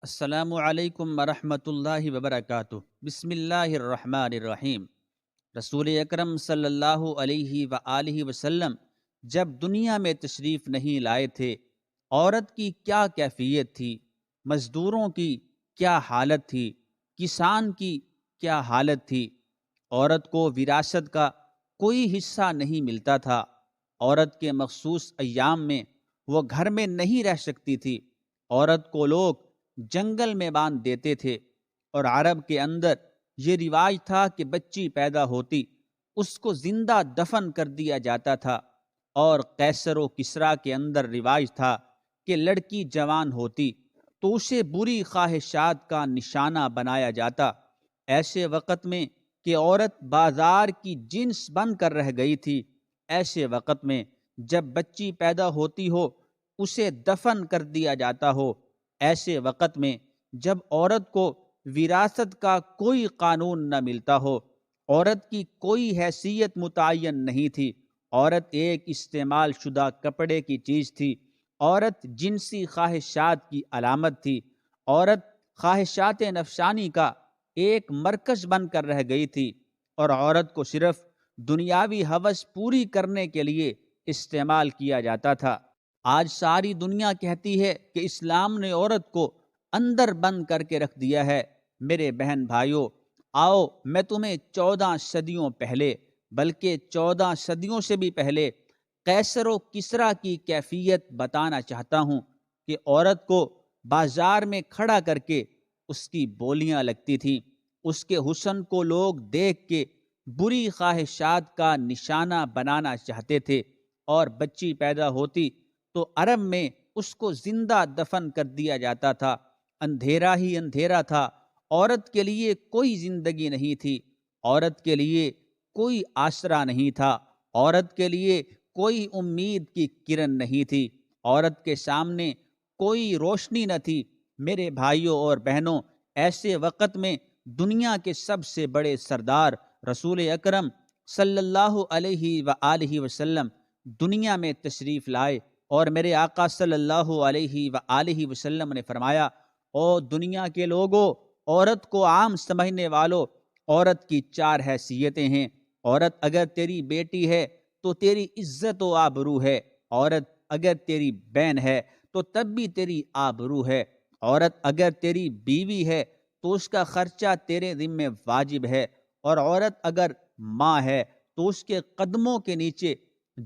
السلام علیکم ورحمۃ اللہ وبرکاتہ۔ بسم اللہ الرحمن الرحیم۔ رسول اکرم صلی اللہ علیہ وآلہ وسلم جب دنیا میں تشریف نہیں لائے تھے، عورت کی کیا کیفیت تھی، مزدوروں کی کیا حالت تھی، کسان کی کیا حالت تھی۔ عورت کو وراثت کا کوئی حصہ نہیں ملتا تھا۔ عورت کے مخصوص ایام میں وہ گھر میں نہیں رہ سکتی تھی۔ عورت کو لوگ جنگل میں باندھ دیتے تھے، اور عرب کے اندر یہ رواج تھا کہ بچی پیدا ہوتی اس کو زندہ دفن کر دیا جاتا تھا، اور قیصر و کسریٰ کے اندر رواج تھا کہ لڑکی جوان ہوتی تو اسے بری خواہشات کا نشانہ بنایا جاتا۔ ایسے وقت میں کہ عورت بازار کی جنس بن کر رہ گئی تھی، ایسے وقت میں جب بچی پیدا ہوتی ہو اسے دفن کر دیا جاتا ہو، ایسے وقت میں جب عورت کو وراثت کا کوئی قانون نہ ملتا ہو، عورت کی کوئی حیثیت متعین نہیں تھی، عورت ایک استعمال شدہ کپڑے کی چیز تھی، عورت جنسی خواہشات کی علامت تھی، عورت خواہشات نفسانی کا ایک مرکز بن کر رہ گئی تھی، اور عورت کو صرف دنیاوی ہوس پوری کرنے کے لیے استعمال کیا جاتا تھا۔ آج ساری دنیا کہتی ہے کہ اسلام نے عورت کو اندر بند کر کے رکھ دیا ہے۔ میرے بہن بھائیوں، آؤ میں تمہیں 14 صدیوں پہلے، بلکہ 14 صدیوں سے بھی پہلے قیصر و کسریٰ کی کیفیت بتانا چاہتا ہوں کہ عورت کو بازار میں کھڑا کر کے اس کی بولیاں لگتی تھیں، اس کے حسن کو لوگ دیکھ کے بری خواہشات کا نشانہ بنانا چاہتے تھے، اور بچی پیدا ہوتی تو عرب میں اس کو زندہ دفن کر دیا جاتا تھا۔ اندھیرا ہی اندھیرا تھا، عورت کے لیے کوئی زندگی نہیں تھی، عورت کے لیے کوئی آسرا نہیں تھا، عورت کے لیے کوئی امید کی کرن نہیں تھی، عورت کے سامنے کوئی روشنی نہ تھی۔ میرے بھائیوں اور بہنوں، ایسے وقت میں دنیا کے سب سے بڑے سردار رسول اکرم صلی اللہ علیہ وآلہ وسلم دنیا میں تشریف لائے، اور میرے آقا صلی اللہ علیہ وآلہ وسلم نے فرمایا، او دنیا کے لوگوں، عورت کو عام سمجھنے والوں، عورت کی 4 حیثیتیں ہیں۔ عورت اگر تیری بیٹی ہے تو تیری عزت و آبرو ہے، عورت اگر تیری بہن ہے تو تب بھی تیری آبرو ہے، عورت اگر تیری بیوی ہے تو اس کا خرچہ تیرے ذمہ واجب ہے، اور عورت اگر ماں ہے تو اس کے قدموں کے نیچے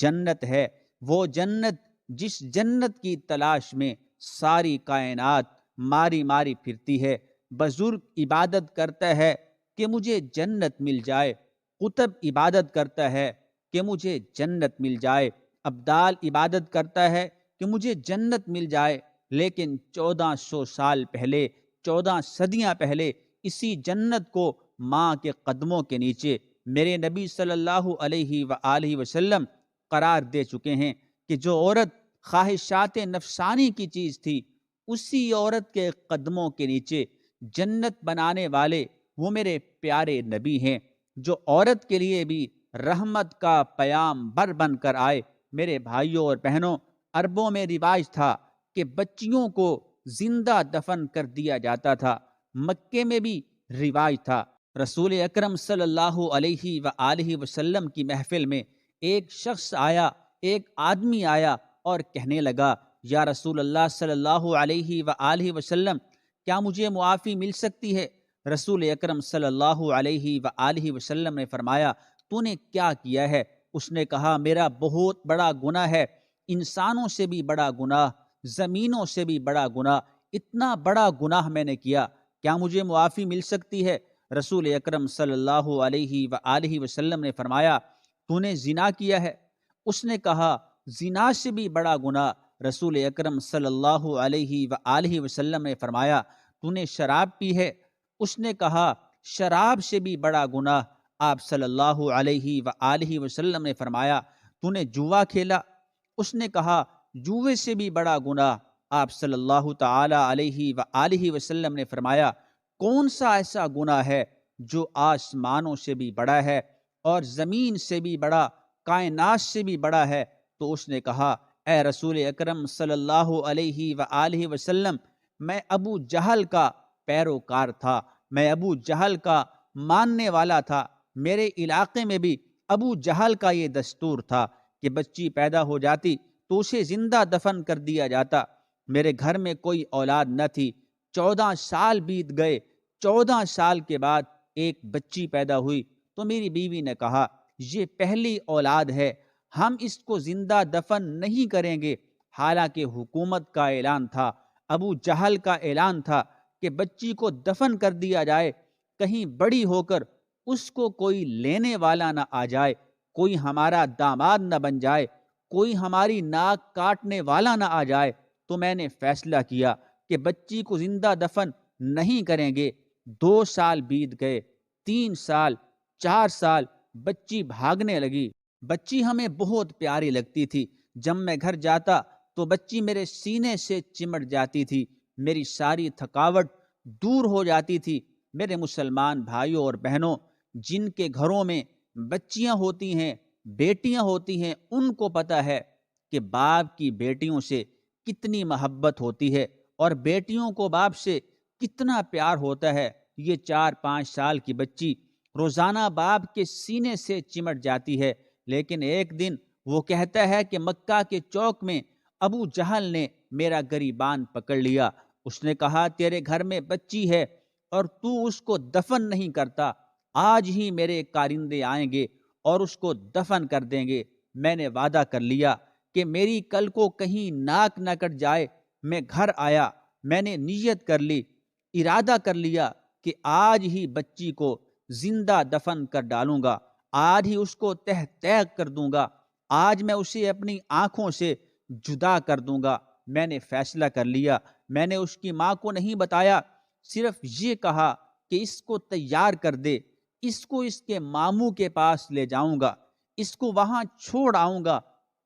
جنت ہے، وہ جنت جس جنت کی تلاش میں ساری کائنات ماری ماری پھرتی ہے۔ بزرگ عبادت کرتا ہے کہ مجھے جنت مل جائے، قطب عبادت کرتا ہے کہ مجھے جنت مل جائے، ابدال عبادت کرتا ہے کہ مجھے جنت مل جائے، لیکن 1400 سال پہلے، 14 صدیاں پہلے اسی جنت کو ماں کے قدموں کے نیچے میرے نبی صلی اللہ علیہ وآلہ وسلم قرار دے چکے ہیں کہ جو عورت خواہشات نفسانی کی چیز تھی، اسی عورت کے قدموں کے نیچے جنت بنانے والے وہ میرے پیارے نبی ہیں، جو عورت کے لیے بھی رحمت کا پیام بر بن کر آئے۔ میرے بھائیوں اور بہنوں، عربوں میں رواج تھا کہ بچیوں کو زندہ دفن کر دیا جاتا تھا، مکے میں بھی رواج تھا۔ رسول اکرم صلی اللہ علیہ وآلہ وسلم کی محفل میں ایک شخص آیا، ایک آدمی آیا اور کہنے لگا، یا رسول اللہ صلی اللہ علیہ وآلہ وسلم، کیا مجھے معافی مل سکتی ہے؟ رسول اکرم صلی اللہ علیہ وآلہ وسلم نے فرمایا، تو نے کیا کیا ہے؟ اس نے کہا، میرا بہت بڑا گناہ ہے، انسانوں سے بھی بڑا گناہ، زمینوں سے بھی بڑا گناہ، اتنا بڑا گناہ میں نے کیا، کیا مجھے معافی مل سکتی ہے؟ رسول اکرم صلی اللہ علیہ وآلہ وسلم نے فرمایا، تو نے زنا کیا ہے؟ اس نے کہا، زنا سے بھی بڑا گناہ۔ رسول اکرم صلی اللہ علیہ وآلہ وسلم نے فرمایا، تو نے شراب پی ہے؟ اس نے کہا، شراب سے بھی بڑا گناہ۔ آپ صلی اللہ علیہ وآلہ وسلم نے فرمایا، تو نے جوا کھیلا؟ اس نے کہا، جوے سے بھی بڑا گناہ۔ آپ صلی اللہ تعالی علیہ وآلہ وسلم نے فرمایا، کون سا ایسا گناہ ہے جو آسمانوں سے بھی بڑا ہے اور زمین سے بھی بڑا، کائنات سے بھی بڑا ہے؟ تو اس نے کہا، اے رسول اکرم صلی اللہ علیہ وآلہ وسلم، میں ابو جہل کا پیروکار تھا، میں ابو جہل کا ماننے والا تھا۔ میرے علاقے میں بھی ابو جہل کا یہ دستور تھا کہ بچی پیدا ہو جاتی تو اسے زندہ دفن کر دیا جاتا۔ میرے گھر میں کوئی اولاد نہ تھی۔ 14 سال بیت گئے۔ 14 سال کے بعد ایک بچی پیدا ہوئی تو میری بیوی نے کہا یہ پہلی اولاد ہے، ہم اس کو زندہ دفن نہیں کریں گے۔ حالانکہ حکومت کا اعلان تھا، ابو جہل کا اعلان تھا کہ بچی کو دفن کر دیا جائے، کہیں بڑی ہو کر اس کو کوئی لینے والا نہ آ جائے، کوئی ہمارا داماد نہ بن جائے، کوئی ہماری ناک کاٹنے والا نہ آ جائے۔ تو میں نے فیصلہ کیا کہ بچی کو زندہ دفن نہیں کریں گے۔ 2 سال بیت گئے، 3 سال، 4 سال، بچی بھاگنے لگی۔ بچی ہمیں بہت پیاری لگتی تھی۔ جب میں گھر جاتا تو بچی میرے سینے سے چمٹ جاتی تھی، میری ساری تھکاوٹ دور ہو جاتی تھی۔ میرے مسلمان بھائیوں اور بہنوں، جن کے گھروں میں بچیاں ہوتی ہیں، بیٹیاں ہوتی ہیں، ان کو پتہ ہے کہ باپ کی بیٹیوں سے کتنی محبت ہوتی ہے اور بیٹیوں کو باپ سے کتنا پیار ہوتا ہے۔ یہ 4-5 سال کی بچی روزانہ باپ کے سینے سے چمٹ جاتی ہے، لیکن ایک دن وہ کہتا ہے کہ مکہ کے چوک میں ابو جہل نے میرا گریبان پکڑ لیا۔ اس نے کہا تیرے گھر میں بچی ہے اور تو اس کو دفن نہیں کرتا، آج ہی میرے کارندے آئیں گے اور اس کو دفن کر دیں گے۔ میں نے وعدہ کر لیا کہ میری کل کو کہیں ناک نہ کٹ جائے۔ میں گھر آیا، میں نے نیت کر لی، ارادہ کر لیا کہ آج ہی بچی کو زندہ دفن کر ڈالوں گا، آج ہی اس کو تہ تیغ کر دوں گا، آج میں اسے اپنی آنکھوں سے جدا کر دوں گا۔ میں نے فیصلہ کر لیا۔ میں نے اس کی ماں کو نہیں بتایا، صرف یہ کہا کہ اس کو تیار کر دے، اس کو اس کے ماموں کے پاس لے جاؤں گا، اس کو وہاں چھوڑ آؤں گا،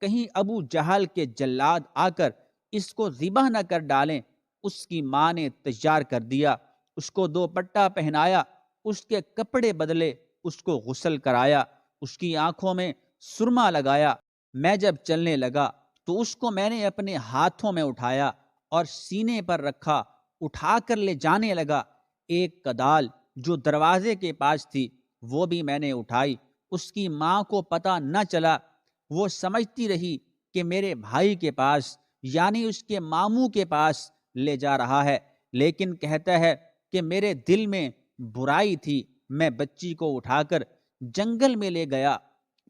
کہیں ابو جہل کے جلاد آ کر اس کو ذبح نہ کر ڈالیں۔ اس کی ماں نے تیار کر دیا، اس کو 2 پٹا پہنایا، اس کے کپڑے بدلے، اس کو غسل کرایا، اس کی آنکھوں میں سرما لگایا۔ میں جب چلنے لگا تو اس کو میں نے اپنے ہاتھوں میں اٹھایا اور سینے پر رکھا، اٹھا کر لے جانے لگا۔ ایک کدال جو دروازے کے پاس تھی وہ بھی میں نے اٹھائی۔ اس کی ماں کو پتہ نہ چلا، وہ سمجھتی رہی کہ میرے بھائی کے پاس یعنی اس کے ماموں کے پاس لے جا رہا ہے، لیکن کہتا ہے کہ میرے دل میں برائی تھی۔ میں بچی کو اٹھا کر جنگل میں لے گیا،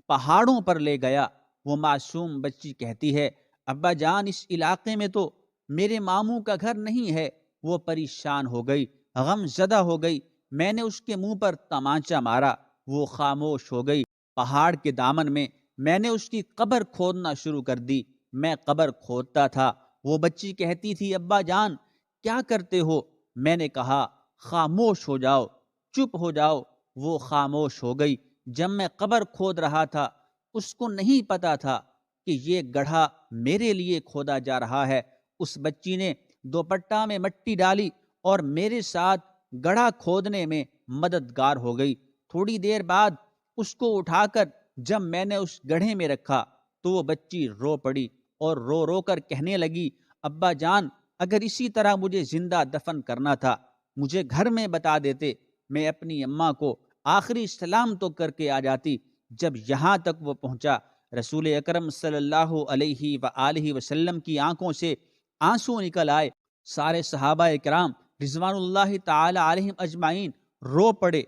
پہاڑوں پر لے گیا۔ وہ معصوم بچی کہتی ہے ابا جان اس علاقے میں تو میرے ماموں کا گھر نہیں ہے۔ وہ پریشان ہو گئی، غم زدہ ہو گئی۔ میں نے اس کے منہ پر تمانچہ مارا، وہ خاموش ہو گئی۔ پہاڑ کے دامن میں میں نے اس کی قبر کھودنا شروع کر دی۔ میں قبر کھودتا تھا، وہ بچی کہتی تھی ابا جان کیا کرتے ہو؟ میں نے کہا خاموش ہو جاؤ، چپ ہو جاؤ۔ وہ خاموش ہو گئی۔ جب میں قبر کھود رہا تھا اس کو نہیں پتا تھا کہ یہ گڑھا میرے لیے کھودا جا رہا ہے۔ اس بچی نے 2 پٹا میں مٹی ڈالی اور میرے ساتھ گڑھا کھودنے میں مددگار ہو گئی۔ تھوڑی دیر بعد اس کو اٹھا کر جب میں نے اس گڑھے میں رکھا تو وہ بچی رو پڑی اور رو رو کر کہنے لگی ابا جان اگر اسی طرح مجھے زندہ دفن کرنا تھا مجھے گھر میں بتا دیتے، میں اپنی اماں کو آخری سلام تو کر کے آ جاتی۔ جب یہاں تک وہ پہنچا، رسول اکرم صلی اللہ علیہ وآلہ وسلم کی آنکھوں سے آنسو نکل آئے۔ سارے صحابہ کرام رضوان اللہ تعالی علیہم اجمعین رو پڑے۔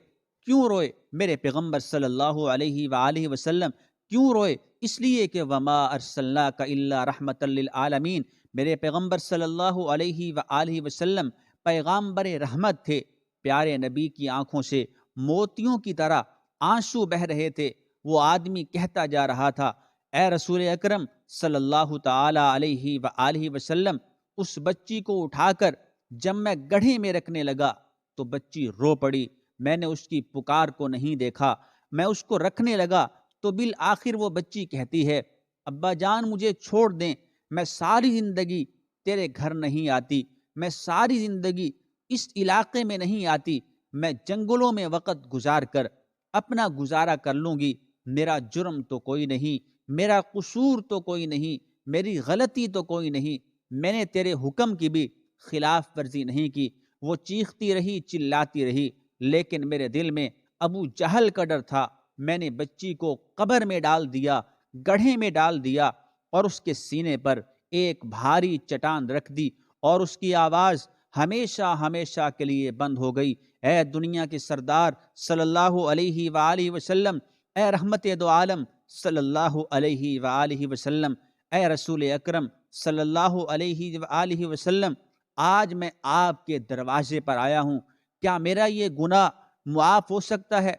کیوں روئے؟ میرے پیغمبر صلی اللہ علیہ وآلہ وسلم کیوں روئے؟ اس لیے کہ وما ارسلناک الا رحمۃ للعالمین، میرے پیغمبر صلی اللہ علیہ وآلہ وسلم پیغامبر رحمت تھے۔ پیارے نبی کی آنکھوں سے موتیوں کی طرح آنسو بہہ رہے تھے۔ وہ آدمی کہتا جا رہا تھا اے رسول اکرم صلی اللہ تعالی علیہ وآلہ وسلم، اس بچی کو اٹھا کر جب میں گڑھے میں رکھنے لگا تو بچی رو پڑی۔ میں نے اس کی پکار کو نہیں دیکھا، میں اس کو رکھنے لگا تو بالآخر وہ بچی کہتی ہے ابا جان مجھے چھوڑ دیں، میں ساری زندگی تیرے گھر نہیں آتی، میں ساری زندگی اس علاقے میں نہیں آتی، میں جنگلوں میں وقت گزار کر اپنا گزارا کر لوں گی۔ میرا جرم تو کوئی نہیں، میرا قصور تو کوئی نہیں، میری غلطی تو کوئی نہیں، میں نے تیرے حکم کی بھی خلاف ورزی نہیں کی۔ وہ چیختی رہی، چلاتی رہی، لیکن میرے دل میں ابو جہل کا ڈر تھا۔ میں نے بچی کو قبر میں ڈال دیا، گڑھے میں ڈال دیا، اور اس کے سینے پر ایک بھاری چٹان رکھ دی، اور اس کی آواز ہمیشہ ہمیشہ کے لیے بند ہو گئی۔ اے دنیا کے سردار صلی اللہ علیہ وآلہ وسلم، اے رحمت دو عالم صلی اللہ علیہ وآلہ وسلم، اے رسول اکرم صلی اللہ علیہ وآلہ وسلم، آج میں آپ کے دروازے پر آیا ہوں، کیا میرا یہ گناہ معاف ہو سکتا ہے؟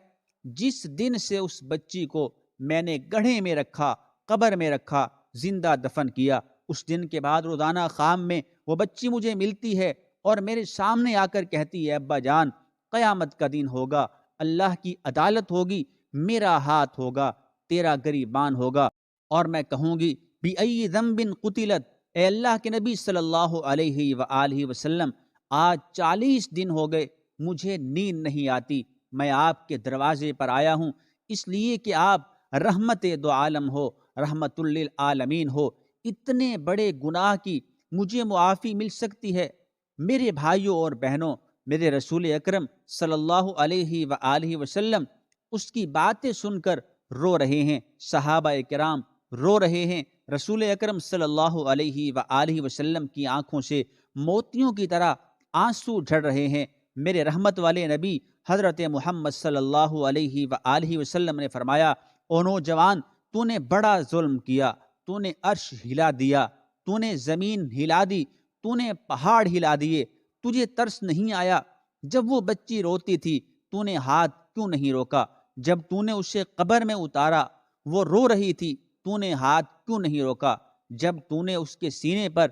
جس دن سے اس بچی کو میں نے گڑھے میں رکھا، قبر میں رکھا، زندہ دفن کیا، اس دن کے بعد روزانہ خام میں وہ بچی مجھے ملتی ہے اور میرے سامنے آ کر کہتی ہے، ابا جان قیامت کا دن ہوگا، اللہ کی عدالت ہوگی، میرا ہاتھ ہوگا، تیرا گریبان ہوگا، اور میں کہوں گی بِأَيِّ ذَنبٍ قُتِلَتْ، اے اللہ کے نبی صلی اللہ علیہ وآلہ وسلم، آج 40 دن ہو گئے، مجھے نیند نہیں آتی، میں آپ کے دروازے پر آیا ہوں اس لیے کہ آپ رحمت دو عالم ہو، رحمت للعالمین ہو، اتنے بڑے گناہ کی مجھے معافی مل سکتی ہے؟ میرے بھائیوں اور بہنوں، میرے رسول اکرم صلی اللہ علیہ وآلہ وسلم اس کی باتیں سن کر رو رہے ہیں، صحابہ کرام رو رہے ہیں، رسول اکرم صلی اللہ علیہ وآلہ وسلم کی آنکھوں سے موتیوں کی طرح آنسو جھڑ رہے ہیں۔ میرے رحمت والے نبی حضرت محمد صلی اللہ علیہ وآلہ وسلم نے فرمایا، او نوجوان، تو نے بڑا ظلم کیا، تو نے عرش ہلا دیا، تو نے زمین ہلا دی، تو نے پہاڑ ہلا دیے، تجھے ترس نہیں آیا؟ جب وہ بچی روتی تھی تو نے ہاتھ کیوں نہیں روکا؟ جب تو نے اسے قبر میں اتارا وہ رو رہی تھی، تو نے ہاتھ کیوں نہیں روکا؟ جب تو نے اس کے سینے پر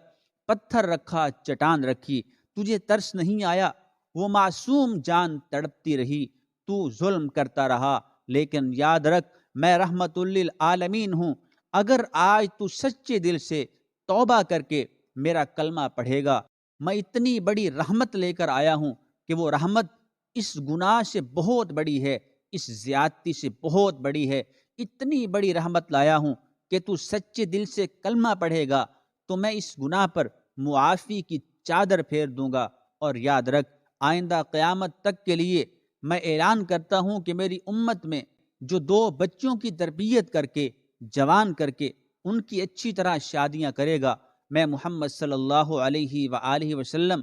پتھر رکھا، چٹان رکھی، تجھے ترس نہیں آیا؟ وہ معصوم جان تڑپتی رہی، تو ظلم کرتا رہا، لیکن یاد رکھ میں رحمت للعالمین ہوں۔ اگر آج تو سچے دل سے توبہ کر کے میرا کلمہ پڑھے گا، میں اتنی بڑی رحمت لے کر آیا ہوں کہ وہ رحمت اس گناہ سے بہت بڑی ہے، اس زیادتی سے بہت بڑی ہے۔ اتنی بڑی رحمت لایا ہوں کہ تو سچے دل سے کلمہ پڑھے گا تو میں اس گناہ پر معافی کی چادر پھیر دوں گا۔ اور یاد رکھ، آئندہ قیامت تک کے لیے میں اعلان کرتا ہوں کہ میری امت میں جو 2 بچوں کی تربیت کر کے، جوان کر کے، ان کی اچھی طرح شادیاں کرے گا، میں محمد صلی اللہ علیہ وآلہ وسلم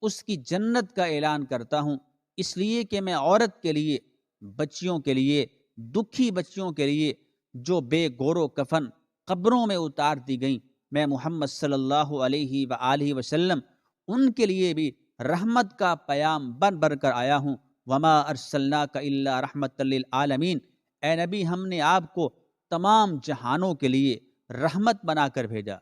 اس کی جنت کا اعلان کرتا ہوں، اس لیے کہ میں عورت کے لیے، بچیوں کے لیے، دکھی بچیوں کے لیے جو بے گور و کفن قبروں میں اتار دی گئیں، میں محمد صلی اللہ علیہ وآلہ وسلم ان کے لیے بھی رحمت کا پیام بن کر آیا ہوں۔ وما ارسلناک الا رحمت للعالمین، اے نبی ہم نے آپ کو تمام جہانوں کے لیے رحمت بنا کر بھیجا۔